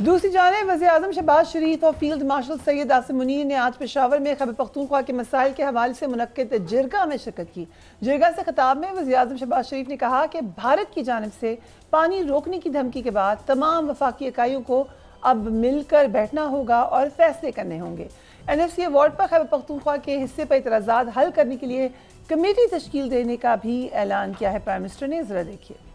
دوسری جانب وزیر اعظم شہباز شریف اور فیلڈ مارشل سید عاصم منیر نے آج پشاور میں خیبر پختونخوا کے مسائل کے حوالے سے منعقد جرگہ میں شرکت کی. جرگہ سے خطاب میں وزیر اعظم شہباز شریف نے کہا کہ بھارت کی جانب سے پانی روکنے کی دھمکی کے بعد تمام وفاقی اکائیوں کو اب مل کر بیٹھنا ہوگا اور فیصلے کرنے ہوں گے. NFC ایوارڈ پر خیبر پختونخوا کے حصے پر اعتراضات حل کرنے کے لیے کمیٹی تشکیل دینے کا بھی اعلان کیا ہے پرائم منسٹر نے. ذرا دیکھیے.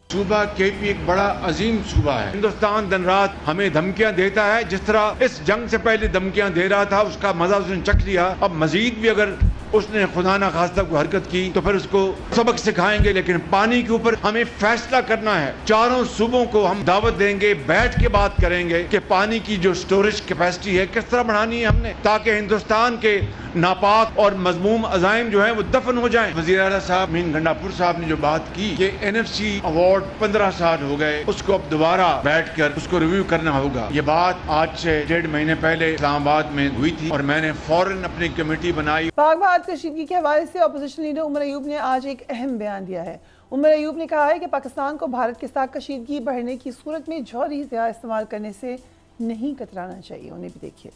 صوبہ KP ایک بڑا عظیم صوبہ ہے. ہندوستان دن رات ہمیں دھمکیاں دیتا ہے. جس طرح اس جنگ سے پہلے دھمکیاں دے رہا تھا اس کا مزہ اس نے چکھ لیا. اب مزید بھی اگر اس نے خدا نہ خواستہ کو حرکت کی تو پھر اس کو سبق سکھائیں گے. لیکن پانی کے اوپر ہمیں فیصلہ کرنا ہے. چاروں صوبوں کو ہم دعوت دیں گے, بیٹھ کے بات کریں گے کہ پانی کی جو سٹوریج کیپیسٹی ہے کس طرح بڑھانی ہے ہم نے, تاکہ ہندوستان کے ناپاک اور مذموم عزائم جو ہیں وہ دفن ہو جائیں. وزیر اعلیٰ صاحب مین گنڈاپور صاحب نے جو بات کی کہ NFC ایوارڈ 15 سال ہو گئے, اس کو اب دوبارہ بیٹھ کر اس کو ریویو کرنا ہوگا. یہ بات آج سے 1.5 مہینے پہلے اسلام آباد میں ہوئی تھی اور میں نے فوراً اپنی کمیٹی بنائی. پاک بھارت کشیدگی کے حوالے سے اپوزیشن لیڈر عمر ایوب نے آج ایک اہم بیان دیا ہے. عمر ایوب نے کہا ہے کہ پاکستان کو بھارت کے ساتھ کشیدگی بڑھنے کی صورت میں جوہری ہتھیار استعمال کرنے سے نہیں کترانا چاہیے. انہیں بھی دیکھیے.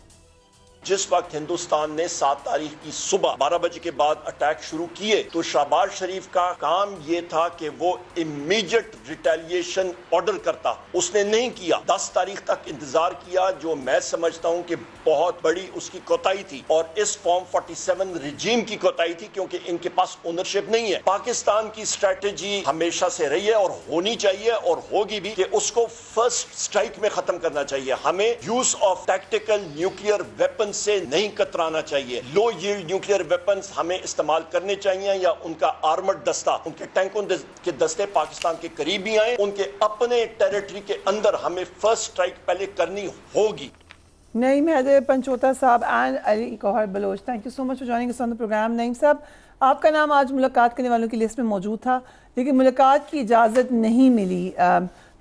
جس وقت ہندوستان نے 7 تاریخ کی صبح 12 بجے کے بعد اٹیک شروع کیے تو شہباز شریف کا کام یہ تھا کہ وہ امیڈیٹ ریٹیلیشن آرڈر کرتا. اس نے نہیں کیا. 10 تاریخ تک انتظار کیا, جو میں سمجھتا ہوں کہ بہت بڑی اس کی کوتاہی تھی اور اس فارم 47 رجیم کی کوتاہی تھی, کیونکہ ان کے پاس اونرشپ نہیں ہے. پاکستان کی اسٹریٹجی ہمیشہ سے رہی ہے اور ہونی چاہیے اور ہوگی بھی کہ اس کو فرسٹ سٹرائک میں ختم کرنا چاہیے. ہمیں use of tactical nuclear weapon سے نہیں کترانا چاہیے. لو ییلڈ نیوکلیئر ویپنز ہمیں استعمال کرنے چاہیے یا ان کا آرمرڈ دستہ, ان کے ٹینکوں کے دستے پاکستان کے قریب ہی آئیں. ان کے اپنے ٹیریٹری کے اندر ہمیں فرسٹ سٹرائک پہلے کرنی ہوگی. نعیم حیدر پنچوتا صاحب and Ali Kohar Baloch, thank you so much for joining us on the program. Naeem صاحب, آپ کا نام آج ملاقات کرنے والوں کی لسٹ میں موجود تھا لیکن ملاقات کی اجازت نہیں ملی.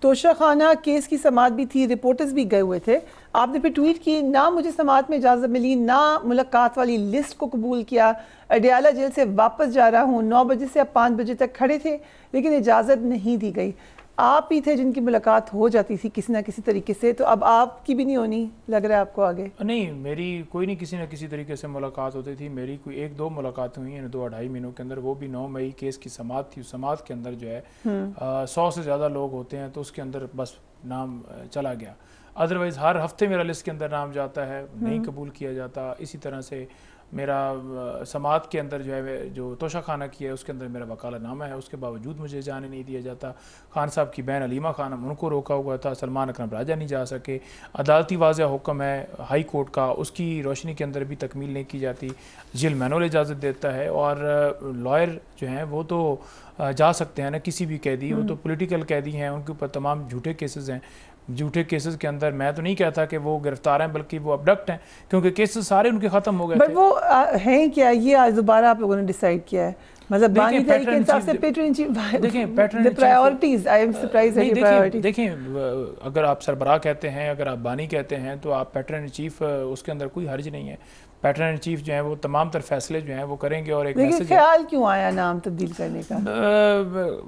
توشہ خانہ کیس کی سماعت بھی تھی, رپورٹرز بھی گئے ہوئے تھے. آپ نے پھر ٹویٹ کی, نہ مجھے سماعت میں اجازت ملی, نہ ملاقات والی لسٹ کو قبول کیا. اڈیالہ جیل سے واپس جا رہا ہوں. 9 بجے سے اب 5 بجے تک کھڑے تھے لیکن اجازت نہیں دی گئی. آپ ہی تھے جن کی ملاقات ہو جاتی تھی کسی نہ کسی طریقے سے, تو اب آپ کی بھی نہیں ہونی لگ رہا ہے آپ کو آگے؟ نہیں, میری کوئی نہیں کسی نہ کسی طریقے سے ملاقات ہوتی تھی. میری کوئی 1-2 ملاقاتیں ہوئی ہیں 2-2.5 مہینوں کے اندر, وہ بھی 9 مئی کیس کی سماعت تھی. اس سماعت کے اندر جو ہے 100 سے زیادہ لوگ ہوتے ہیں تو اس کے اندر بس نام چلا گیا. ادروائز ہر ہفتے میرا لسٹ کے اندر نام جاتا ہے, نہیں قبول کیا جاتا. اسی طرح سے میرا سماعت کے اندر جو ہے جو توشہ خانہ کی ہے اس کے اندر میرا وکالت نامہ ہے, اس کے باوجود مجھے جانے نہیں دیا جاتا. خان صاحب کی بہن علیمہ خانم, ان کو روکا ہوا تھا. سلمان اکرم راجہ نہیں جا سکے. عدالتی واضح حکم ہے ہائی کورٹ کا, اس کی روشنی کے اندر بھی تکمیل نہیں کی جاتی. جیل مینول اجازت دیتا ہے اور لائر جو ہیں وہ تو جا سکتے ہیں نا کسی بھی قیدی, وہ تو پولیٹیکل قیدی ہیں, ان کے اوپر تمام جھوٹے کیسز ہیں. جھوٹے کیسز کے اندر میں تو نہیں کہتا کہ وہ گرفتار ہیں بلکہ وہ ابڈکٹ ہیں, کیونکہ کیسز سارے ان کے ختم ہو گئے تھے. بٹ وہ ہیں کیا, یہ آج دوبارہ آپ لوگوں نے ڈیسائیڈ کیا ہے؟ مطلب بانی تحریک انصاف سے پیٹرن ان چیف, دیکھیں پرائیورٹیز, آئی ایم سرپرائز ہے یہ پرائیورٹیز. دیکھیں اگر آپ سربراہ کہتے ہیں, اگر آپ بانی کہتے ہیں تو آپ پیٹرن ان چیف, اس کے اندر کوئی حرج نہیں ہے. پیٹرن ان چیف جو ہیں وہ تمام تر فیصلے جو ہیں وہ کریں گے. اور ایک لیکن خیال کیوں آیا نام تبدیل کرنے کا؟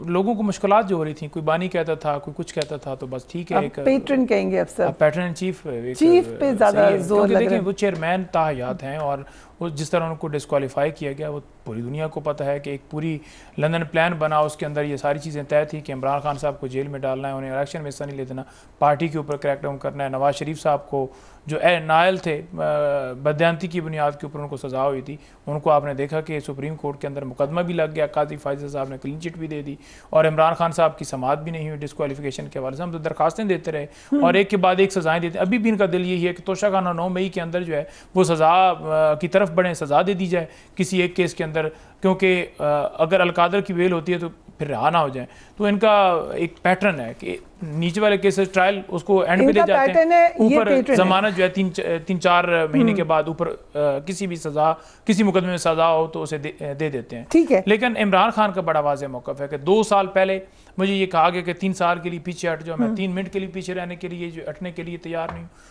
لوگوں کو مشکلات جو ہو رہی تھیں, کوئی بانی کہتا تھا, کوئی کچھ کہتا تھا, تو بس ٹھیک ہے پیٹرن کہیں گے اب سب. پیٹرن ان چیف پہ زیادہ زور لگ رہا ہے. دیکھیں وہ چیئرمین تاحیات ہیں اور وہ جس طرح ان کو ڈسکوالیفائی کیا گیا وہ پوری دنیا کو پتہ ہے کہ ایک پوری لندن پلان بنا, اس کے اندر یہ ساری چیزیں طے تھی کہ عمران خان صاحب کو جیل میں ڈالنا ہے, انہیں الیکشن میں حصہ نہیں لینا, پارٹی کے اوپر کریک ڈاؤن کرنا ہے. نواز شریف صاحب کو جو نائل تھے بدیانتی کی بنیاد کے اوپر ان کو سزا ہوئی تھی, ان کو آپ نے دیکھا کہ سپریم کورٹ کے اندر مقدمہ بھی لگ گیا, قاضی فائز صاحب نے کلین چٹ بھی دے دی, اور عمران خان صاحب کی سماعت بھی نہیں ہوئی ڈسکوالیفیکیشن کے حوالے سے. ہم تو درخواستیں دیتے رہے اور ایک کے بعد ایک سزائیں دیتے. ابھی بھی ان کا دل یہی ہے کہ توشہ خانہ 9 مئی کے اندر جو ہے وہ سزا کی طرف بڑھیں, سزا دے دی جائے کسی ایک کیس کے اندر, کیونکہ اگر القادر کی بیل ہوتی ہے تو پھر رہا نہ ہو جائیں. تو ان کا ایک پیٹرن ہے کہ نیچے والے کیسز ٹرائل اس کو اینڈ پہ دے جاتے ہیں, اوپر ضمانت جو ہے 3-4 مہینے کے بعد اوپر کسی بھی سزا, کسی مقدمے میں سزا ہو تو اسے دے دیتے ہیں. ٹھیک ہے. لیکن عمران خان کا بڑا واضح موقف ہے کہ 2 سال پہلے مجھے یہ کہا گیا کہ 3 سال کے لیے پیچھے ہٹ جاؤ, میں 3 منٹ کے لیے پیچھے رہنے کے لیے جو ہٹنے کے لیے تیار نہیں ہوں.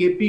KP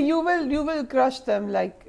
You will crush them like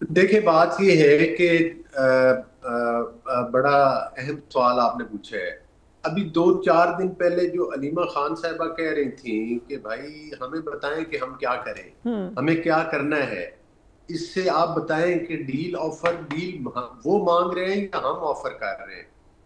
دیکھیں بات یہ ہے کہ بڑا اہم سوال آپ نے پوچھا ہے. ابھی 2-4 دن پہلے جو علیمہ خان صاحبہ کہہ رہی تھیں کہ بھائی ہمیں بتائیں کہ ہم کیا کریں, ہمیں کیا کرنا ہے, اس سے آپ بتائیں کہ ڈیل وہ مانگ رہے ہیں یا ہم آفر کر رہے ہیں.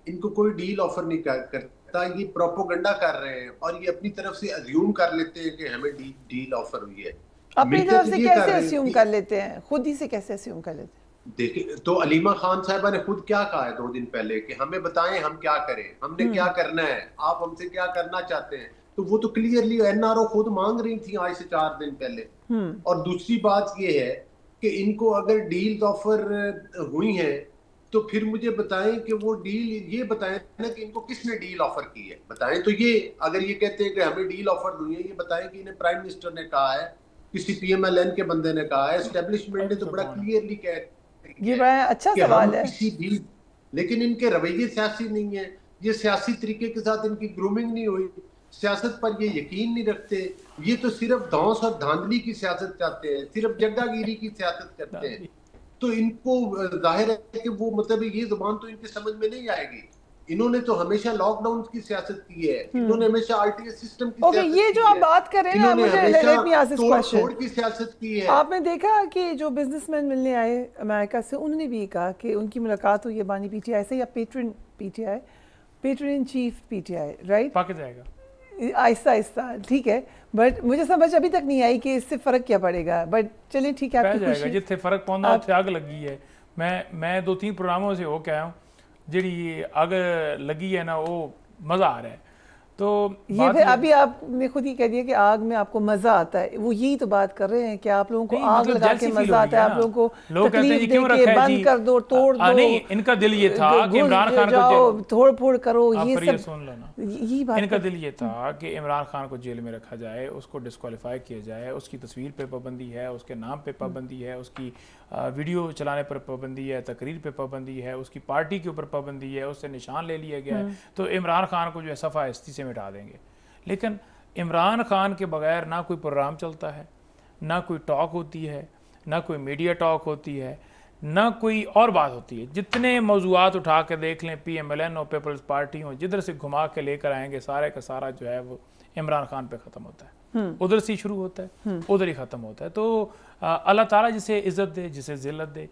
ان کو کوئی ڈیل آفر نہیں کرتا, یہ پروپوگنڈا کر رہے ہیں اور یہ اپنی طرف سے ازیوم کر لیتے ہیں کہ ہمیں ڈیل آفر ہوئی ہے. اپنی طرف سے کیسے اسیوم کر لیتے ہیں, خود ہی سے کیسے اسیوم کر لیتے ہیں؟ دیکھیں تو علیمہ خان صاحبہ نے خود کیا کہا ہے 2 دن پہلے کہ ہمیں بتائیں ہم کیا کریں, ہم نے کیا کرنا ہے, آپ ہم سے کیا کرنا چاہتے ہیں. تو وہ تو کلیئرلی این آر او خود مانگ رہی تھی آج سے 4 دن پہلے. اور دوسری بات یہ ہے کہ ان کو اگر ڈیل آفر ہوئی ہیں تو پھر مجھے بتائیں کہ وہ ڈیل, یہ بتائیں نا کہ ان کو کس نے ڈیل آفر کی ہے. بتائیں تو یہ, اگر یہ کہتے ہیں کہ ہمیں ڈیل آفر ہوئی ہے, یہ بتائیں کہ انہیں پرائم منسٹر نے کہا ہے, کسی پی ایم ایل این کے بندے نے کہا ہے, اسٹیبلشمنٹ نے تو بڑا کلیئرلی کہا ہے. یہ بڑا اچھا سوال ہے. لیکن ان کے رویے سیاسی نہیں ہیں, یہ سیاسی طریقے کے ساتھ ان کی گرومنگ نہیں ہوئی, سیاست پر یہ یقین نہیں رکھتے, یہ تو صرف دھونس اور دھاندلی کی سیاست چاہتے ہیں, صرف جگہ گیری کی سیاست کرتے ہیں. تو ان کو ظاہر ہے کہ وہ مطلب یہ زبان تو ان کے سمجھ میں نہیں آئے گی. انہوں نے تو ہمیشہ لاک ڈاؤن کی سیاست کی ہے, انہوں نے ہمیشہ آر ٹی ایس سسٹم کی سیاست کی ہے, یہ جو آپ بات کر رہے ہیں مجھے توڑ کی سیاست کی ہے. آپ نے دیکھا کہ جو بزنس مین ملنے آئے امریکہ سے, انہوں نے بھی کہا کہ ان کی ملاقات ہوئی ہے بانی پی ٹی آئی سے یا pattern in chief P T I, right, پاک جائے گا آہستہ آہستہ, ٹھیک ہے. بٹ مجھے سمجھ ابھی تک نہیں آئی کہ اس سے فرق کیا پڑے گا. بٹ چلیں ٹھیک ہے, آپ کی خوشی جتنے فرق پہنچا اتنے آگ لگی ہے. میں 2-3 پروگراموں سے ہو کے آیا ہوں, جیڑی آگ لگی ہے نا وہ مزہ آ رہا ہے. تو یہ پھر ابھی آپ نے خود ہی کہہ دیا کہ آگ میں آپ کو مزہ آتا ہے, وہ یہی تو بات کر رہے ہیں کہ آپ لوگوں کو آگ لگا کے مزہ آتا ہے, آپ لوگوں کو تکلیف دے کے بند کر دو, توڑ دو. نہیں, ان کا دل یہ تھا کہ عمران خان کو توڑ پھوڑ کرو, یہ سب سن لو نا, یہی بات ان کا دل یہ تھا کہ عمران خان کو جیل میں رکھا جائے, اس کو ڈسکوالیفائی کیا جائے, اس کی تصویر پہ پابندی ہے, اس کے نام پہ پابندی ہے, اس کی ویڈیو چلانے پر پابندی ہے, تقریر پہ پابندی ہے, اس کی پارٹی کے اوپر پابندی ہے, اس سے نشان لے لیا گیا ہے, تو عمران خان کو جو ہے صفحہ ہستی سے مٹا دیں گے. لیکن عمران خان کے بغیر نہ کوئی پروگرام چلتا ہے, نہ کوئی ٹاک ہوتی ہے, نہ کوئی میڈیا ٹاک ہوتی ہے, نہ کوئی اور بات ہوتی ہے. جتنے موضوعات اٹھا کے دیکھ لیں, پی ایم ایل این ہو, پیپلز پارٹی ہو, جدھر سے گھما کے لے کر آئیں گے, سارے کا سارا جو ہے وہ عمران خان پہ ختم ہوتا ہے. ادھر سے شروع ہوتا ہے, ادھر ہی ختم ہوتا ہے. تو اللہ تعالیٰ جسے عزت دے, جسے ذلت دے.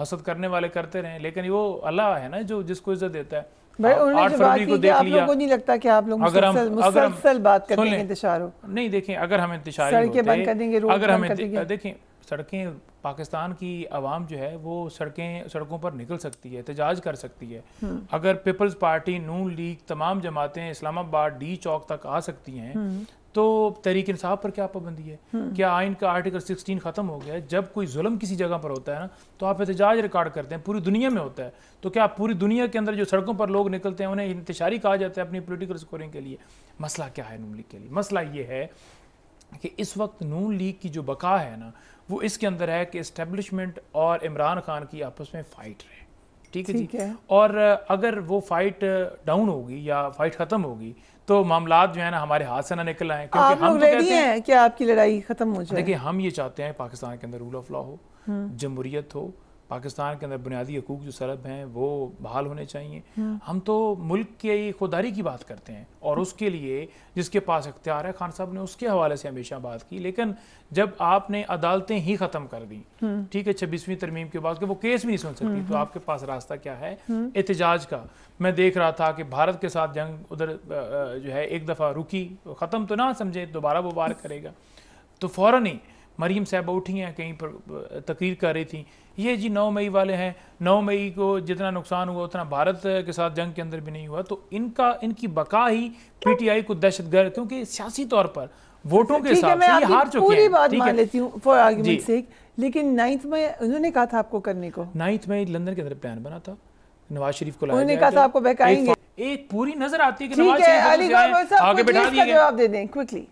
حسد کرنے والے کرتے رہیں, لیکن وہ اللہ ہے نا جو جس کو عزت دیتا ہے. آپ لوگوں کو نہیں لگتا کہ آپ لوگ مسلسل بات کرتے ہیں انتشار ہو؟ نہیں, دیکھیں اگر ہم انتشاری ہوتے, اگر ہم دیکھیں سڑکیں, پاکستان کی عوام جو ہے وہ سڑکوں پر نکل سکتی ہے, احتجاج کر سکتی ہے. اگر پیپلز پارٹی, نون لیگ, تمام جماعتیں اسلام آباد ڈی چوک تک آ سکتی ہیں, تو تحریک انصاف پر کیا پابندی ہے؟ کیا آئین کا آرٹیکل 16 ختم ہو گیا ہے؟ جب کوئی ظلم کسی جگہ پر ہوتا ہے نا تو آپ احتجاج ریکارڈ کرتے ہیں, پوری دنیا میں ہوتا ہے. تو کیا پوری دنیا کے اندر جو سڑکوں پر لوگ نکلتے ہیں انہیں انتشاری کہا جاتا ہے اپنی پولیٹیکل سکورنگ کے لیے؟ مسئلہ کیا ہے نون لیگ کے لیے؟ مسئلہ یہ ہے کہ اس وقت نون لیگ کی جو بقا ہے نا وہ اس کے اندر ہے کہ اسٹیبلشمنٹ اور عمران خان کی آپس میں فائٹ رہے, ٹھیک ہے جی. اور اگر وہ فائٹ ڈاؤن ہوگی یا فائٹ ختم ہوگی تو معاملات جو ہے نا ہمارے ہاتھ سے نہ نکل آئیں. کیونکہ ہم تو کہتے ہیں کہ آپ کی لڑائی ختم ہو جائے. دیکھیں, ہم یہ چاہتے ہیں پاکستان کے اندر رول آف لا ہو, جمہوریت ہو, پاکستان کے اندر بنیادی حقوق جو سلب ہیں وہ بحال ہونے چاہیے. ہم تو ملک کی خودداری کی بات کرتے ہیں اور اس کے لیے جس کے پاس اختیار ہے, خان صاحب نے اس کے حوالے سے ہمیشہ بات کی. لیکن جب آپ نے عدالتیں ہی ختم کر دیں, ٹھیک ہے, 26ویں ترمیم کے بعد کہ وہ کیس بھی نہیں سن سکتی, تو آپ کے پاس راستہ کیا ہے؟ احتجاج کا. میں دیکھ رہا تھا کہ بھارت کے ساتھ جنگ ادھر جو ہے ایک دفعہ رکی, ختم تو نہ سمجھے, دوبارہ وہ وار کرے گا. تو فوراً ہی مریم صاحبہ اٹھی ہیں, کہیں پر تقریر کر رہی تھیں, یہ جی 9 مئی والے ہیں, 9 مئی کو جتنا نقصان ہوا اتنا بھارت کے ساتھ جنگ کے اندر بھی نہیں ہوا. تو ان کی بقا ہی پی ٹی آئی کو دہشت گرد, کیونکہ سیاسی طور پر ووٹوں کے حساب سے یہ ہار چکے ہیں. پوری بات مان لیتی ہوں فار آرگیومنٹ سیک, لیکن 9 مئی انہوں نے کہا تھا آپ کو کرنے کو, 9 مئی لندن کے اندر پلان بنا تھا, نواز شریف کو لایا انہوں نے کہا تھا آپ کو بہکائیں گے. ایک پوری نظر آتی ہے کہ نواز شریف آگے بٹھا دیے گئے. جواب دے دیں کوئکلی.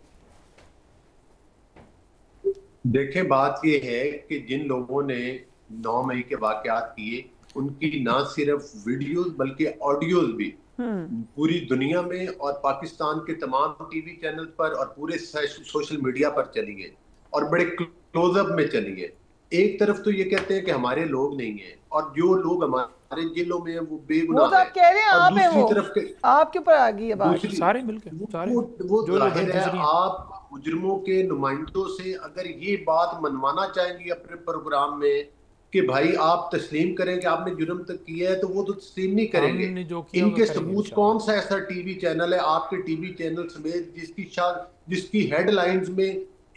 دیکھیں, بات یہ ہے کہ جن لوگوں نے 9 مئی کے واقعات کیے ان کی نہ صرف ویڈیوز بلکہ آڈیوز بھی پوری دنیا میں اور پاکستان کے تمام ٹی وی چینل پر اور پورے سوشل میڈیا پر چلی ہے اور بڑے کلوز اپ میں چلی ہے. ایک طرف تو یہ کہتے ہیں کہ ہمارے لوگ نہیں ہیں اور جو لوگ ہمارے جیلوں میں ہیں وہ بے گناہ ہیں، آپ کہہ رہے ہیں اور آپ ہیں، دوسری وہ طرف آپ کے اوپر آ گئی ہے بات، سارے مل کے وہ ظاہر ہے آپ مجرموں کے نمائندوں سے اگر یہ بات منوانا چاہیں گے اپنے پروگرام میں کہ بھائی آپ تسلیم کریں کہ آپ نے جرم تک کیا ہے، تو وہ تو تسلیم نہیں کریں گے۔ ان کے ثبوت کون سا ایسا ٹی وی چینل ہے آپ کے ٹی وی چینل سمیت جس کی ہیڈ لائنز میں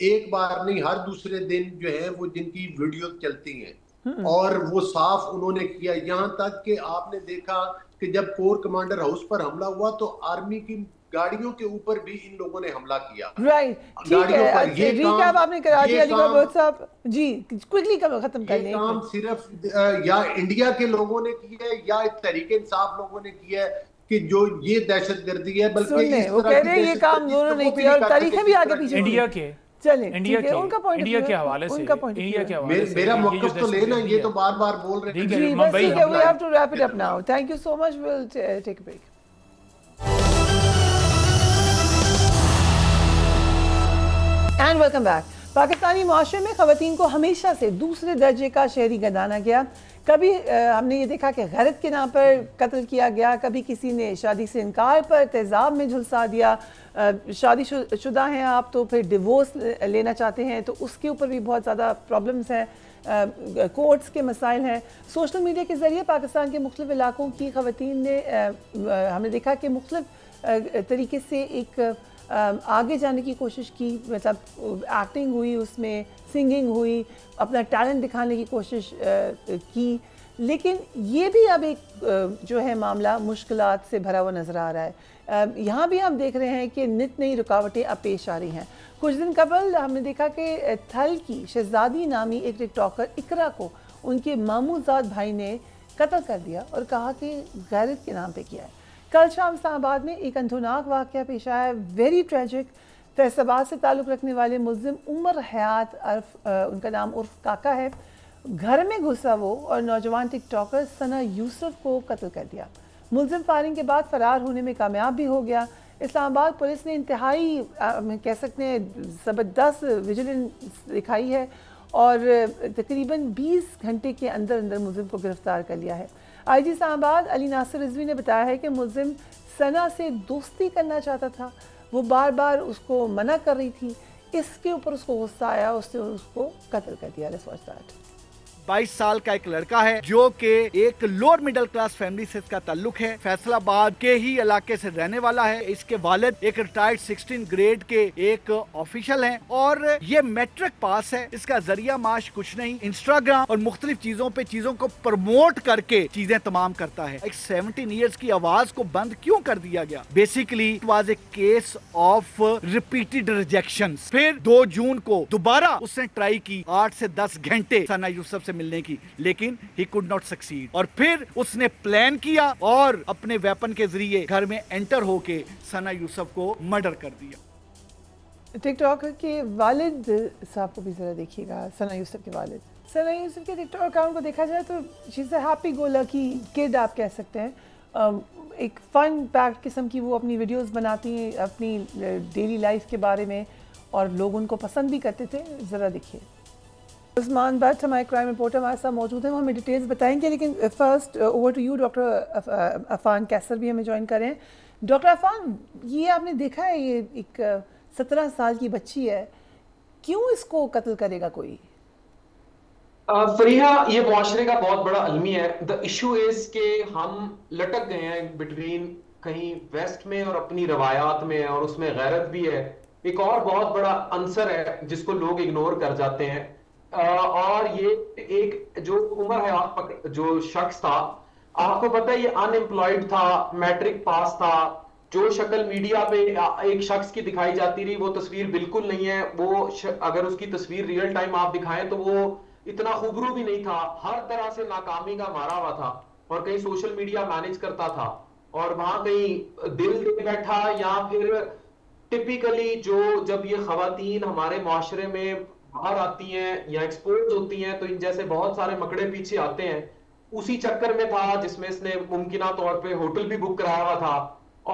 ایک بار نہیں ہر دوسرے دن جو ہے وہ جن کی ویڈیو چلتی ہیں، اور وہ صاف انہوں نے کیا، یہاں تک کہ آپ نے دیکھا کہ جب کور کمانڈر ہاؤس پر حملہ ہوا تو آرمی کی گاڑیوں کے اوپر بھی ان لوگوں نے حملہ کیا۔ رائٹ، ٹھیک ہے، ریکیپ آپ نے کرا دیا علی گڑھ صاحب جی، کوئکلی ختم کر لیں۔ یہ کام صرف یا انڈیا کے لوگوں نے کیا ہے یا تحریک انصاف لوگوں نے کیا ہے کہ جو یہ دہشت گردی ہے، بلکہ وہ کہہ رہے ہیں یہ کام دونوں نے کیا اور تاریخیں بھی آگے پیچھے انڈیا کے چلیں انڈیا کے حوالے سے میرا موقف تو لینا، یہ تو بار بار بول رہے ہیں۔ جی بس ٹھیک ہے، we have to wrap it up now. Thank you so much. We'll take a break. And welcome back. Pakistani معاشرے میں خواتین کو ہمیشہ سے دوسرے درجے کا شہری گردانا گیا۔ کبھی ہم نے یہ دیکھا کہ غیرت کے نام پر قتل کیا گیا، کبھی کسی نے شادی سے انکار پر تیزاب میں جھلسا دیا، شادی شدہ ہیں آپ تو پھر ڈیورس لینا چاہتے ہیں تو اس کے اوپر بھی بہت زیادہ پرابلمز ہیں، کورٹس کے مسائل ہیں۔ سوشل میڈیا کے ذریعے پاکستان کے مختلف علاقوں کی خواتین نے ہم نے دیکھا کہ مختلف طریقے سے ایک آگے جانے کی کوشش کی، مطلب ایکٹنگ ہوئی، اس میں سنگنگ ہوئی، اپنا ٹیلنٹ دکھانے کی کوشش کی، لیکن یہ بھی اب ایک جو ہے معاملہ مشکلات سے بھرا ہوا نظر آ رہا ہے۔ یہاں بھی ہم دیکھ رہے ہیں کہ نت نئی رکاوٹیں اب پیش آ رہی ہیں۔ کچھ دن قبل ہم نے دیکھا کہ تھل کی شہزادی نامی ایک ٹک ٹاکر اقرا کو ان کے ماموں زاد بھائی نے قتل کر دیا اور کہا کہ غیرت کے نام پہ کیا ہے۔ کل شام اسلام آباد میں ایک اندھوناک واقعہ پیش آیا، ویری ٹریجک۔ فیصل آباد سے تعلق رکھنے والے ملزم عمر حیات ان کا نام عرف کاکا ہے، گھر میں گھسا وہ اور نوجوان ٹک ٹاکر ثنا یوسف کو قتل کر دیا۔ ملزم فائرنگ کے بعد فرار ہونے میں کامیاب بھی ہو گیا۔ اسلام آباد پولیس نے انتہائی کہہ سکتے ہیں زبردست ویجیلنس دکھائی ہے اور تقریباً 20 گھنٹے کے اندر ملزم کو گرفتار کر لیا ہے۔ آئی جی اسلام آباد علی ناصر رضوی نے بتایا ہے کہ ملزم ثنا سے دوستی کرنا چاہتا تھا، وہ بار بار اس کو منع کر رہی تھی، اس کے اوپر اس کو غصہ آیا، اس نے اس کو قتل کر دیا۔ Let's watch that. 22 سال کا ایک لڑکا ہے جو کہ ایک لوور مڈل کلاس فیملی سے اس کا تعلق ہے، فیصل آباد کے ہی علاقے سے رہنے والا ہے۔ اس کے والد ایک ریٹائرڈ 16 گریڈ کے ایک آفیشل ہیں اور یہ میٹرک پاس ہے۔ اس کا ذریعہ معاش کچھ نہیں، انسٹاگرام اور مختلف چیزوں پہ چیزوں کو پروموٹ کر کے چیزیں تمام کرتا ہے۔ ایک 17 ایئرز کی آواز کو بند کیوں کر دیا گیا؟ Basically it was a case of repeated rejection. پھر 2 جون کو دوبارہ اس نے ٹرائی کی 8 سے 10 گھنٹے ثنا یوسف سے ملنے کی، لیکن ہی کوڈ ناٹ سکسیڈ، اور پھر اس نے پلان کیا اور اپنے ویپن کے ذریعے گھر میں انٹر ہو کے ثنا یوسف کو مرڈر کر دیا۔ ٹک ٹاکر کے والد صاحب کو بھی ذرا دیکھیے گا، ثنا یوسف کے والد۔ ثنا یوسف کے ٹک ٹاک اکاؤنٹ کو دیکھا جائے تو شی از اے ہیپی گو لکی کڈ آپ کہہ سکتے ہیں، ایک فن پیکڈ قسم کی وہ اپنی ویڈیوز بناتی ہیں اپنی ڈیلی لائف کے بارے میں اور لوگ ان کو پسند بھی کرتے تھے۔ ذرا دیکھیے۔ عثمان بٹ ہمارے کرائم رپورٹر ہمارے ساتھ موجود ہیں، وہ ہمیں ڈیٹیلز بتائیں گے، لیکن first over to you doctor Affan Qaiser بھی ہمیں جوائن کریں۔ ڈاکٹر عفان، یہ آپ نے دیکھا ہے یہ ایک 17 سال کی بچی ہے، کیوں اس کو قتل کرے گا کوئی؟ فریحہ، یہ معاشرے کا بہت بڑا المی ہے۔ دا ایشو از کہ ہم لٹک گئے ہیں بٹوین کہیں ویسٹ میں اور اپنی روایات میں، اور اس میں غیرت بھی ہے۔ ایک اور بہت بڑا عنصر ہے جس کو لوگ اگنور کر جاتے ہیں، اور یہ ایک جو عمر حیات جو شخص تھا، آپ کو پتہ ہے یہ ان امپلائڈ تھا، میٹرک پاس تھا، جو شکل میڈیا پہ ایک شخص کی دکھائی جاتی رہی وہ تصویر بالکل نہیں ہے۔ وہ اگر اس کی تصویر ریئل ٹائم آپ دکھائیں تو وہ اتنا خوبرو بھی نہیں تھا، ہر طرح سے ناکامی کا مارا ہوا تھا، اور کہیں سوشل میڈیا مینج کرتا تھا، اور وہاں کہیں دل دے بیٹھا، یا پھر ٹپیکلی جو جب یہ خواتین ہمارے معاشرے میں باہر آتی ہیں یا ایکسپوز ہوتی ہیں تو ان جیسے بہت سارے مکڑے پیچھے آتے ہیں، اسی چکر میں تھا جس میں اس نے ممکنہ طور پہ ہوٹل بھی بک کرایا ہوا تھا۔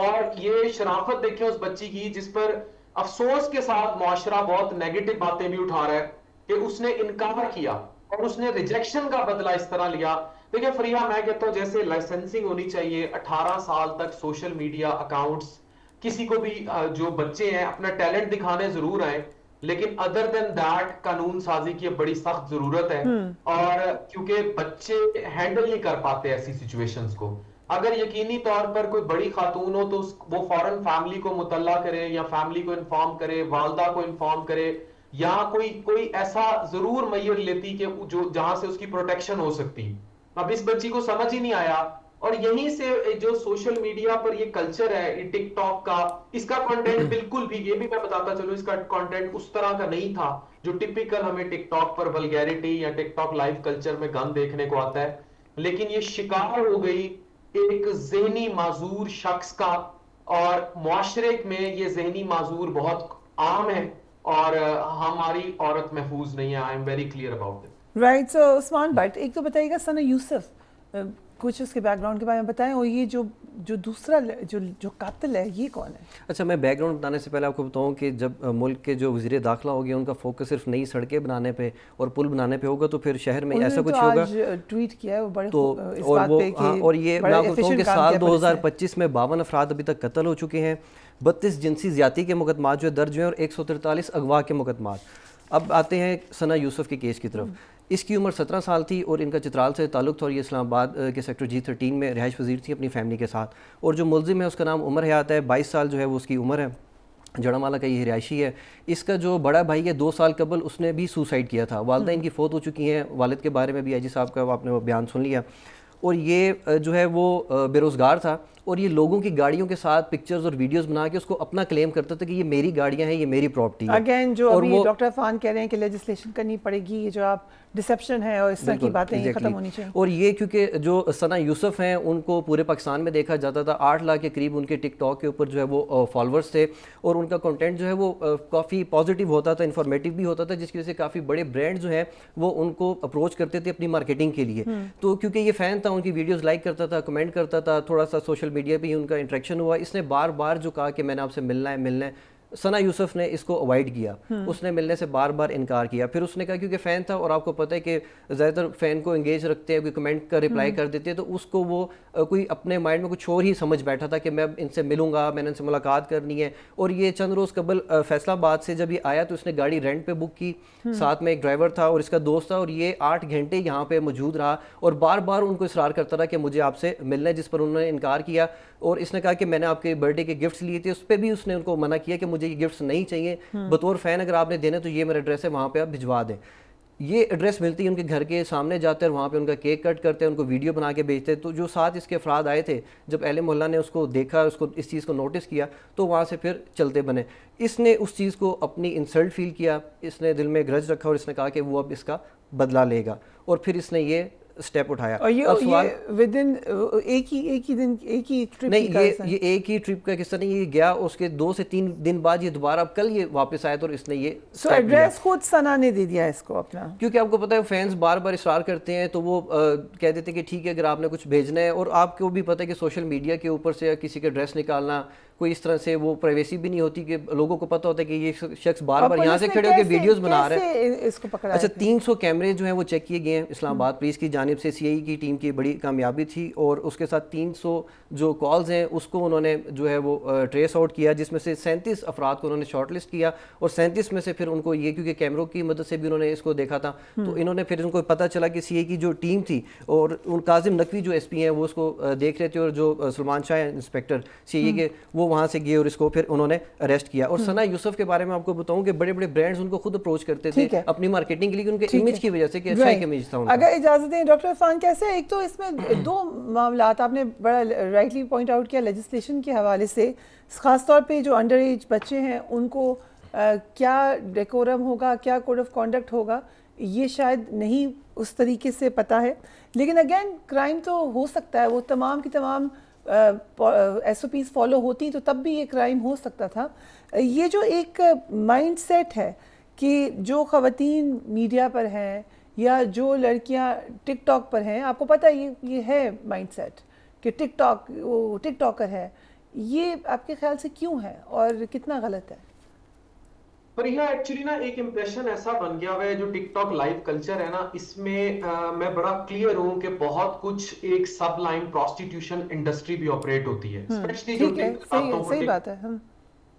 اور یہ شرافت دیکھیں اس بچی کی، جس پر افسوس کے ساتھ معاشرہ بہت نیگیٹو باتیں بھی اٹھا رہا ہے کہ اس نے انکار کیا، اور اس نے ریجیکشن کا بدلہ اس طرح لیا. دیکھیں فریحہ، میں کہتا ہوں جیسے لائسنسنگ ہونی چاہیے 18 سال تک سوشل میڈیا اکاؤنٹس، کسی کو بھی جو بچے ہیں اپنا ٹیلنٹ دکھانے ضرور آئے، لیکن ادر دین دیٹ قانون سازی کی بڑی سخت ضرورت ہے. اور کیونکہ بچے ہینڈل نہیں کر پاتے ایسی سچویشنز کو. اگر یقینی طور پر کوئی بڑی خاتون ہو تو وہ فوراً فیملی کو مطلع کرے یا فیملی کو انفارم کرے، والدہ کو انفارم کرے، یا کوئی ایسا ضرور میئر لیتی کہ جو جہاں سے اس کی پروٹیکشن ہو سکتی. اب اس بچی کو سمجھ ہی نہیں آیا، اور یہیں سے جو سوشل میڈیا پر یہ کلچر ہے ٹک ٹاک کا، اس کا کنٹینٹ بالکل بھی، یہ بھی میں بتاتا چلوں، اس کا کنٹینٹ اس طرح کا نہیں تھا جو ٹپیکل ہمیں ٹک ٹاک پر ولگیرٹی یا ٹک ٹاک لائیو کلچر میں گند دیکھنے کو آتا ہے. لیکن یہ شکار ہو گئی ایک ذہنی معذور شخص کا، اور معاشرے میں یہ ذہنی معذور بہت عام ہے، اور ہماری عورت محفوظ نہیں ہے. I am very clear about it. Right. So Usman but ایک تو بتائیے گا ثنا یوسف، کچھ اس کے بیک گراؤنڈ کے بارے میں بتائیں، اور یہ جو دوسرا جو قاتل ہے یہ کون ہے؟ اچھا، میں بیک گراؤنڈ بتانے سے پہلے آپ کو بتاؤں کہ جب ملک کے جو وزیر داخلہ ہو گیا ان کا فوکس صرف نئی سڑکیں بنانے پہ اور پل بنانے پہ ہوگا تو پھر شہر میں ایسا کچھ ہوگا. ٹویٹ کیا ہے وہ بڑے تو اور یہ میں آپ کو بتاؤں کہ سال 2025 میں 52 افراد ابھی تک قتل ہو چکے ہیں، 32 جنسی زیادتی کے مقدمات جو درج ہوئے ہیں، اور 143 اغوا کے مقدمات. اب آتے ہیں ثنا یوسف کے کیس کی طرف. اس کی عمر 17 سال تھی اور ان کا چترال سے تعلق تھا، اور یہ اسلام آباد کے سیکٹر G13 میں رہائش پذیر تھی اپنی فیملی کے ساتھ. اور جو ملزم ہے اس کا نام عمر حیات ہے، 22 سال جو ہے وہ اس کی عمر ہے، جڑامالہ کا یہ رہائشی ہے. اس کا جو بڑا بھائی ہے 2 سال قبل اس نے بھی سوسائڈ کیا تھا. والدہ ان کی فوت ہو چکی ہیں. والد کے بارے میں بھی آئی جی صاحب کا آپ نے وہ بیان سن لیا. اور یہ جو ہے وہ بے روزگار تھا، اور یہ لوگوں کی گاڑیوں کے ساتھ پکچرز اور ویڈیوز بنا کے اس کو اپنا کلیم کرتا تھا کہ یہ میری گاڑیاں ہیں، یہ میری پراپرٹی ہے. اگین جو ابھی ڈاکٹر عفان کہہ رہے ہیں کہ لیجسلیشن کرنی پڑے گی، یہ جو آپ ڈسپشن ہے اور اس طرح کی باتیں یہ ختم ہونی چاہیے. اور یہ کیونکہ جو ثنا یوسف ہیں ان کو پورے پاکستان میں دیکھا جاتا تھا، 8 لاکھ کے قریب ان کے ٹک ٹاک کے اوپر جو ہے وہ فالوورز تھے، اور ان کا کنٹینٹ جو ہے وہ کافی پازیٹیو ہوتا تھا، انفارمیٹیو بھی ہوتا تھا، جس کی وجہ سے کافی بڑے برانڈ جو ہیں وہ ان کو اپروچ کرتے تھے اپنی مارکیٹنگ کے لیے. تو کیونکہ یہ فین تھا، ان کی ویڈیوز لائک کرتا تھا، کمنٹ کرتا تھا، تھوڑا سا سوشل میڈیا پہ ہی ان کا انٹریکشن ہوا. اس نے بار بار جو کہا کہ میں نے آپ سے ملنا ہے، ثنا یوسف نے اس کو اوائڈ کیا، اس نے ملنے سے بار بار انکار کیا. پھر اس نے کہا کیونکہ فین تھا، اور آپ کو پتہ ہے کہ زیادہ تر فین کو انگیج رکھتے ہیں، کوئی کمنٹ کا رپلائی کر دیتے ہیں، تو اس کو وہ کوئی اپنے مائنڈ میں کچھ اور ہی سمجھ بیٹھا تھا کہ میں ان سے ملوں گا، میں نے ان سے ملاقات کرنی ہے. اور یہ چند روز قبل فیصل آباد سے جب یہ آیا تو اس نے گاڑی رینٹ پہ بک کی، ساتھ میں ایک ڈرائیور تھا اور اس کا دوست تھا، اور یہ 8 گھنٹے یہاں پہ موجود رہا اور بار بار ان کو اصرار کرتا رہا کہ مجھے آپ سے ملنا ہے، جس پر انہوں نے انکار کیا. اور اس نے کہا کہ میں نے آپ کے برتھ ڈے کے گفٹس لیے تھے، اس پہ بھی اس نے ان کو منع کیا کہ مجھے یہ گفٹس نہیں چاہیے، بطور فین اگر آپ نے دینے تو یہ میرا ایڈریس ہے، وہاں پہ آپ بھجوا دیں. یہ ایڈریس ملتی ہے، ان کے گھر کے سامنے جاتے ہیں، وہاں پہ ان کا کیک کٹ کرتے ہیں، ان کو ویڈیو بنا کے بھیجتے ہیں. تو جو ساتھ اس کے افراد آئے تھے، جب اہل محلہ نے اس کو دیکھا، اس چیز کو نوٹس کیا، تو وہاں سے پھر چلتے بنے. اس نے اس چیز کو اپنی انسلٹ فیل کیا، اس نے دل میں گرج رکھا، اور اس نے کہا کہ وہ اب اس کا بدلہ لے گا، اور پھر اس نے یہ سٹیپ اٹھایا. اور یہ ودن ایک ہی دن ایک ہی ٹرپ نہیں، یہ ایک ہی ٹرپ کا قصہ نہیں، یہ گیا اس کے 2 سے 3 دن بعد یہ دوبارہ کل یہ واپس آیا، تو اس نے یہ ایڈریس خود ثنا نے دے دیا اس کو اپنا، کیونکہ آپ کو پتہ ہے فینس بار بار اصرار کرتے ہیں تو وہ کہہ دیتے کہ ٹھیک ہے اگر آپ نے کچھ بھیجنا ہے. اور آپ کو بھی پتہ ہے کہ سوشل میڈیا کے اوپر سے کسی کا ایڈریس نکالنا کوئی اس طرح سے وہ پرائیویسی بھی نہیں ہوتی، کہ لوگوں کو پتہ ہوتا ہے کہ یہ شخص بار بار یہاں سے کھڑے ہو کے ویڈیوز بنا رہا ہے. اچھا، 300 کیمرے جو ہیں وہ چیک کیے گئے ہیں اسلام آباد پولیس کی جانب سے. سی آئی کی ٹیم کی بڑی کامیابی تھی، اور اس کے ساتھ 300 جو کالز ہیں اس کو انہوں نے جو ہے وہ ٹریس آؤٹ کیا، جس میں سے 37 افراد کو انہوں نے شارٹ لسٹ کیا، اور 37 میں سے پھر ان کو یہ کیونکہ کیمروں کی مدد سے بھی انہوں نے اس کو دیکھا تھا، تو انہوں نے پھر ان کو پتہ چلا کہ سی آئی کی جو ٹیم تھی، اور ان کاظم نقوی جو ایس پی ہیں وہ اس کو دیکھ رہے تھے، اور جو سلمان شاہ انسپیکٹر سی آئی کے وہ وہاں سے گئے اور اس کو پھر انہوں نے اریسٹ کیا. اور ثنا یوسف کے بارے میں آپ کو بتاؤں کہ بڑے بڑے برانڈز ان کو خود اپروچ کرتے تھے اپنی مارکیٹنگ کے لیے، ان کے امیج کی وجہ سے کہ اچھا ایک امیج تھا ان کا. اگر اجازت دیں ڈاکٹر عفان، کیسے ایک تو اس میں 2 معاملات آپ نے بڑا رائٹلی پوائنٹ آؤٹ کیا لیجسلیشن کے حوالے سے، خاص طور پہ جو انڈر ایج بچے ہیں ان کو کیا ڈیکورم ہوگا، کیا کوڈ آف کانڈکٹ ہوگا، یہ شاید نہیں اس طریقے سے پتہ ہے. لیکن اگین کرائم تو ہو سکتا ہے، وہ تمام کی تمام ایس او پیز فالو ہوتی تو تب بھی یہ کرائم ہو سکتا تھا. یہ جو ایک مائنڈ سیٹ ہے کہ جو خواتین میڈیا پر ہیں یا جو لڑکیاں ٹک ٹاک پر ہیں، آپ کو پتہ ہے یہ ہے مائنڈ سیٹ کہ ٹک ٹاکر ہے، یہ آپ کے خیال سے کیوں ہے اور کتنا غلط ہے؟ پر یہ ایکچولی نا ایک امپریشن ایسا بن گیا ہوا ہے جو ٹک ٹاک لائیو کلچر ہے نا، اس میں میں بڑا کلیئر ہوں کہ بہت کچھ ایک سب لائن پروسٹیٹیوشن انڈسٹری بھی آپریٹ ہوتی ہے، اسپیشلی جو صحیح بات ہے،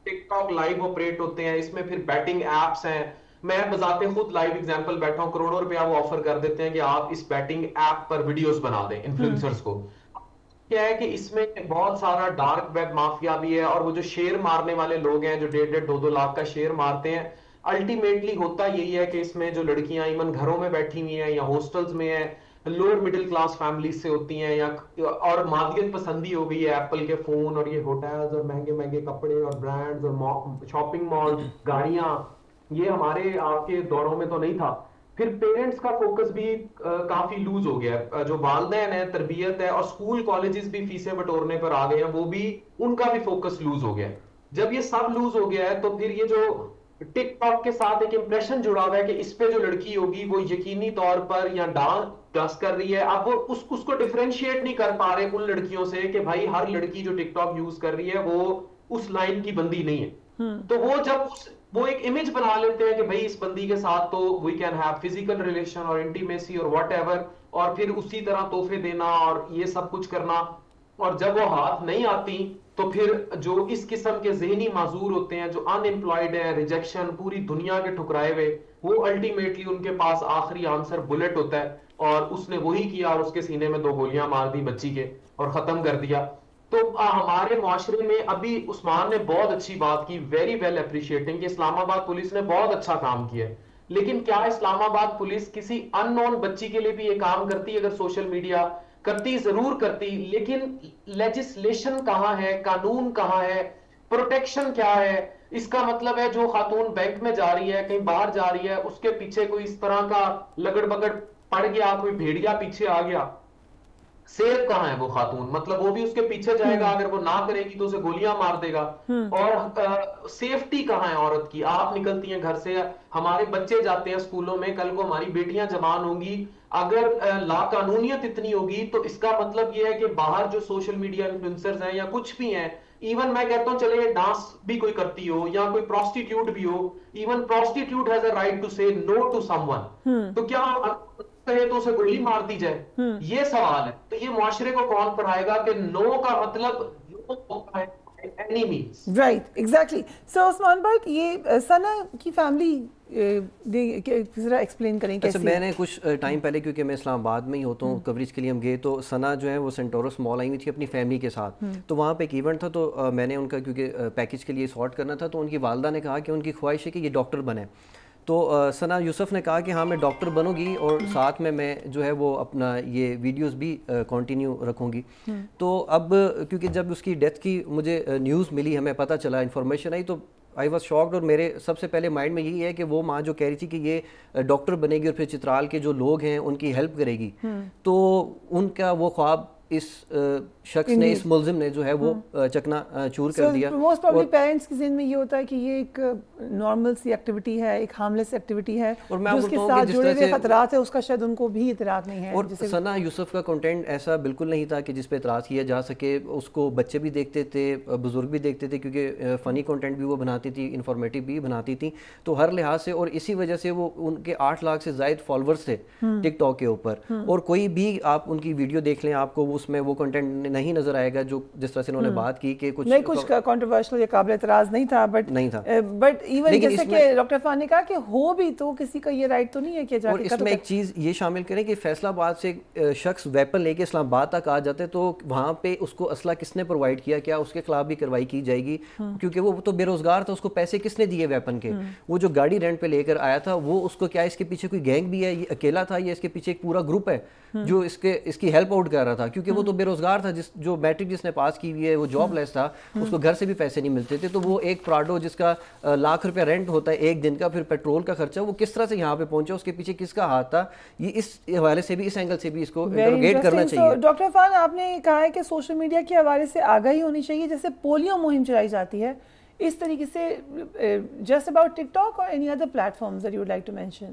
ٹک ٹاک لائیو آپریٹ ہوتے ہیں، اس میں پھر بیٹنگ ایپس ہیں. میں بذات خود لائیو ایگزامپل بیٹھا ہوں، کروڑوں روپیہ وہ آفر کر دیتے ہیں کہ آپ اس بیٹنگ ایپ پر ویڈیوز بنا دیں انفلوئنسرز کو. کیا ہے کہ اس میں بہت سارا ڈارک ویب مافیا بھی ہے، اور وہ جو شیئر مارنے والے لوگ ہیں جو 1.5-2 لاکھ کا شیئر مارتے ہیں، الٹیمیٹلی ہوتا یہی ہے کہ اس میں جو لڑکیاں ایون گھروں میں بیٹھی ہوئی ہیں یا ہاسٹلز میں ہیں، لوور مڈل کلاس فیملیز سے ہوتی ہیں، یا اور مادیت پسندی ہو گئی ہے، ایپل کے فون اور یہ ہوٹلز اور مہنگے مہنگے کپڑے اور برانڈز اور شاپنگ مال، گاڑیاں، یہ ہمارے آپ کے دوروں میں تو نہیں تھا. پھر پیرنٹس کا فوکس بھی کافی لوز ہو گیا ہے، جو والدین ہیں، تربیت ہے، اور اسکول کالجز بھی فیسیں بٹورنے پر آ گئے ہیں، وہ بھی ان کا بھی فوکس لوز ہو گیا ہے. جب یہ سب لوز ہو گیا ہے تو پھر یہ جو ٹک ٹاک کے ساتھ ایک امپریشن جڑا ہوا ہے کہ اس پہ جو لڑکی ہوگی وہ یقینی طور پر یا ڈانس کر رہی ہے. اب وہ اس کو ڈیفرینشیٹ نہیں کر پا رہے ان لڑکیوں سے کہ بھائی ہر لڑکی جو ٹک ٹاک یوز کر رہی ہے وہ اس لائن کی بندی نہیں ہے. تو وہ جب وہ ایک امیج بنا لیتے ہیں کہ بھئی اس بندی کے ساتھ تو we can have physical relation اور انٹیمیسی اور واٹ ایور، اور پھر اسی طرح تحفے دینا اور یہ سب کچھ کرنا، اور جب وہ ہاتھ نہیں آتی تو پھر جو اس قسم کے ذہنی معذور ہوتے ہیں، جو ان امپلائڈ ہیں، ریجیکشن پوری دنیا کے ٹھکرائے ہوئے، وہ الٹیمیٹلی ان کے پاس آخری آنسر بلٹ ہوتا ہے، اور اس نے وہی کیا اور اس کے سینے میں 2 گولیاں مار دی بچی کے اور ختم کر دیا. تو ہمارے معاشرے میں ابھی عثمان نے بہت اچھی بات کی، ویری ویل اپریشیٹنگ، کہ اسلام آباد پولیس نے بہت اچھا کام کیا ہے. لیکن کیا اسلام آباد پولیس کسی ان نون بچی کے لیے بھی یہ کام کرتی؟ اگر سوشل میڈیا کرتی ضرور کرتی، لیکن لیجسلیشن کہاں ہے، قانون کہاں ہے، پروٹیکشن کیا ہے؟ اس کا مطلب ہے جو خاتون بینک میں جا رہی ہے، کہیں باہر جا رہی ہے، اس کے پیچھے کوئی اس طرح کا لگڑ بگڑ پڑ گیا، کوئی بھیڑیا پیچھے آ گیا، سیف کہاں ہے وہ خاتون؟ مطلب وہ بھی اس کے پیچھے جائے گا، اگر وہ نہ کرے گی تو اسے گولیاں مار دے گا. اور سیفٹی کہاں ہے عورت کی؟ آپ نکلتی ہیں گھر سے، ہمارے بچے جاتے ہیں اسکولوں میں، کل کو ہماری بیٹیاں جوان ہوں گی، اگر لا قانونیت اتنی ہوگی تو اس کا مطلب یہ ہے کہ باہر جو سوشل میڈیا انفلوئنسرز ہیں یا کچھ بھی ہیں، ایون میں کہتا ہوں چلے ڈانس بھی کوئی کرتی ہو یا کوئی پروسٹیٹیوٹ بھی ہو، even prostitute has a right to say no to some one, تو کیا کہے تو اسے گولی مار دی جائے؟ یہ سوال ہے. تو یہ معاشرے کو کون پڑھائے گا کہ نو کا مطلب نو ہوتا ہے any means? Right, exactly. So Usman بھائی، یہ ثنا کی فیملی ذرا ایکسپلین کریں کیسے؟ میں نے کچھ ٹائم پہلے، کیونکہ میں اسلام آباد میں ہی ہوتا ہوں، کوریج کے لیے ہم گئے تو ثنا جو ہے وہ سینٹورس مال آئی ہوئی تھی اپنی فیملی کے ساتھ. تو وہاں پہ ایک ایونٹ تھا، تو میں نے ان کا کیونکہ پیکج کے لیے سارٹ کرنا تھا، تو ان کی والدہ نے کہا کہ ان کی خواہش ہے کہ یہ ڈاکٹر بنے. تو ثنا یوسف نے کہا کہ ہاں میں ڈاکٹر بنوں گی، اور ساتھ میں جو ہے وہ اپنا یہ ویڈیوز بھی کنٹینیو رکھوں گی. تو اب کیونکہ جب اس کی ڈیتھ کی مجھے نیوز ملی، ہمیں پتہ چلا، انفارمیشن آئی، تو آئی واز شاکڈ. اور میرے سب سے پہلے مائنڈ میں یہی ہے کہ وہ ماں جو کہہ رہی تھی کہ یہ ڈاکٹر بنے گی اور پھر چترال کے جو لوگ ہیں ان کی ہیلپ کرے گی، تو ان کا وہ خواب اس شخص نے، اس ملزم نے جو ہے وہ چکنا چور کر دیا. موسٹ پرابلی پیرنٹس کے ذہن میں یہ ہوتا ہے کہ یہ ایک نارمل سی ایکٹیویٹی ہے، ایک ہارملیس ایکٹیویٹی ہے، اور میں اس کے ساتھ جڑے ہوئے خطرات ہیں اس کا شاید ان کو بھی اطلاع نہیں ہے. اور ثنا یوسف کا کنٹینٹ ایسا بالکل نہیں تھا کہ جس پہ اعتراض کیا جا سکے. اس کو بچے بھی دیکھتے تھے، بزرگ بھی دیکھتے تھے، کیونکہ فنی کنٹینٹ بھی وہ بناتی تھی، انفارمیٹیو بھی بناتی تھی، تو ہر لحاظ سے. اور اسی وجہ سے وہ ان کے 8 لاکھ سے زائد فالوورز تھے ٹک ٹاک کے اوپر. اور کوئی بھی آپ ان کی ویڈیو دیکھ لیں، آپ کو اس میں وہ کنٹینٹ نہیں نظر آئے گا جو جس طرح سے انہوں نے بات کی کہ کچھ کنٹروورشل یا قابل اعتراض نہیں تھا. بٹ ایون جیسے کہ ڈاکٹر عرفان نے کہا کہ ہو بھی تو کسی کا یہ رائٹ تو نہیں ہے کہ جا کے. اور اس میں ایک چیز یہ شامل کریں کہ فیصل آباد سے شخص ویپن لے کے اسلام آباد تک آ جاتے تو وہاں پہ اس کو اسلحہ کس نے پرووائڈ کیا؟ کیا اس کے خلاف بھی کارروائی کی جائے گی؟ کیونکہ وہ تو بے روزگار تھا، اس کو پیسے کس نے دیے ویپن کے؟ وہ جو گاڑی رینٹ پہ لے کر آیا تھا، وہ اس کو کیا اس کے پیچھے کوئی گینگ بھی ہے، یہ اکیلا تھا، یا اس کے پیچھے ایک پورا گروپ ہے جو اس کی ہیلپ آؤٹ کر رہا تھا؟ کیونکہ وہ تو بے روزگار تھا، جو میٹرک جس نے پاس کی ہوئی ہے وہ جاب لیس تھا، اس کو گھر سے بھی پیسے نہیں ملتے تھے. تو وہ ایک پراڈو جس کا لاکھ روپیہ رینٹ ہوتا ہے ایک دن کا، پھر پیٹرول کا خرچہ، وہ کس طرح سے یہاں پہ پہنچا، اس کے پیچھے کس کا ہاتھ تھا؟ یہ اس حوالے سے بھی، اس اینگل سے بھی اس کو انٹروگیٹ کرنا چاہیے. ڈاکٹر عرفان، آپ نے کہا ہے کہ سوشل میڈیا کے حوالے سے آگاہی ہونی چاہیے. جیسے پولیو مہم چلائی جاتی ہے، اس طریقے سے جسٹ اباؤٹ ٹک ٹاک اور any other platforms that you would like to mention?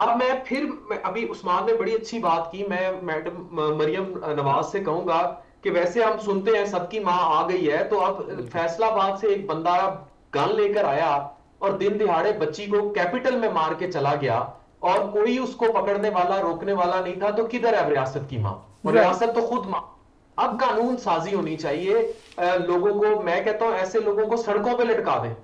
اب میں پھر ابھی عثمان نے بڑی اچھی بات کی, میں میڈم مریم نواز سے کہوں گا کہ ویسے ہم سنتے ہیں سب کی ماں آ گئی ہے, تو اب فیصل آباد سے ایک بندہ گن لے کر آیا اور دن دہاڑے بچی کو کیپٹل میں مار کے چلا گیا اور کوئی اس کو پکڑنے والا روکنے والا نہیں تھا, تو کدھر ہے ریاست کی ماں؟ اور ریاست تو خود ماں. اب قانون سازی ہونی چاہیے لوگوں کو, میں کہتا ہوں ایسے لوگوں کو سڑکوں پہ لٹکا دیں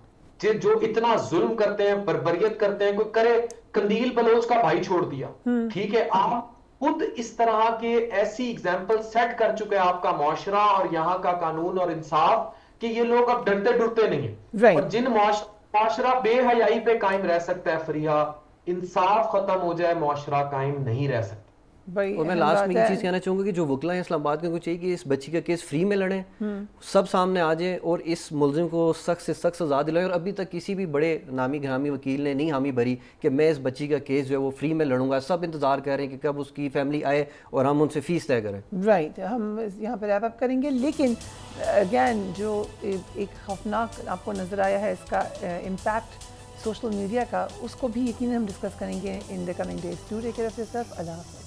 جو اتنا ظلم کرتے ہیں, بربریت کرتے ہیں. کوئی کرے, قندیل بلوچ کا بھائی چھوڑ دیا, ٹھیک ہے, آپ خود اس طرح کے ایسی اگزامپل سیٹ کر چکے آپ کا معاشرہ اور یہاں کا قانون اور انصاف کہ یہ لوگ اب ڈرتے ڈرتے نہیں ہیں. اور جن معاشرہ بے حیائی پہ قائم رہ سکتا ہے فریحہ, انصاف ختم ہو جائے معاشرہ قائم نہیں رہ سکتا. اور میں لاسٹ میں یہ چیز کہنا چاہوں گا کہ جو وکلا ہیں اسلام آباد کو چاہیے کہ اس بچی کا کیس فری میں لڑیں, سب سامنے آ جائیں اور اس ملزم کو سخت سے سخت سزا دلائیں. اور ابھی تک کسی بھی بڑے نامی گرامی وکیل نے نہیں حامی بھری کہ میں اس بچی کا کیس جو ہے وہ فری میں لڑوں گا. سب انتظار کر رہے ہیں کہ کب اس کی فیملی آئے اور ہم ان سے فیس طے کریں. رائٹ, ہم یہاں پہ ریپ اپ کریں گے, لیکن اگین جو ایک خوفناک آپ کو نظر آیا ہے اس کا امپیکٹ سوشل میڈیا کا, اس کو بھی یقیناً ہم ڈسکس کریں گے in the coming days. To take care of yourself. اللہ حافظ.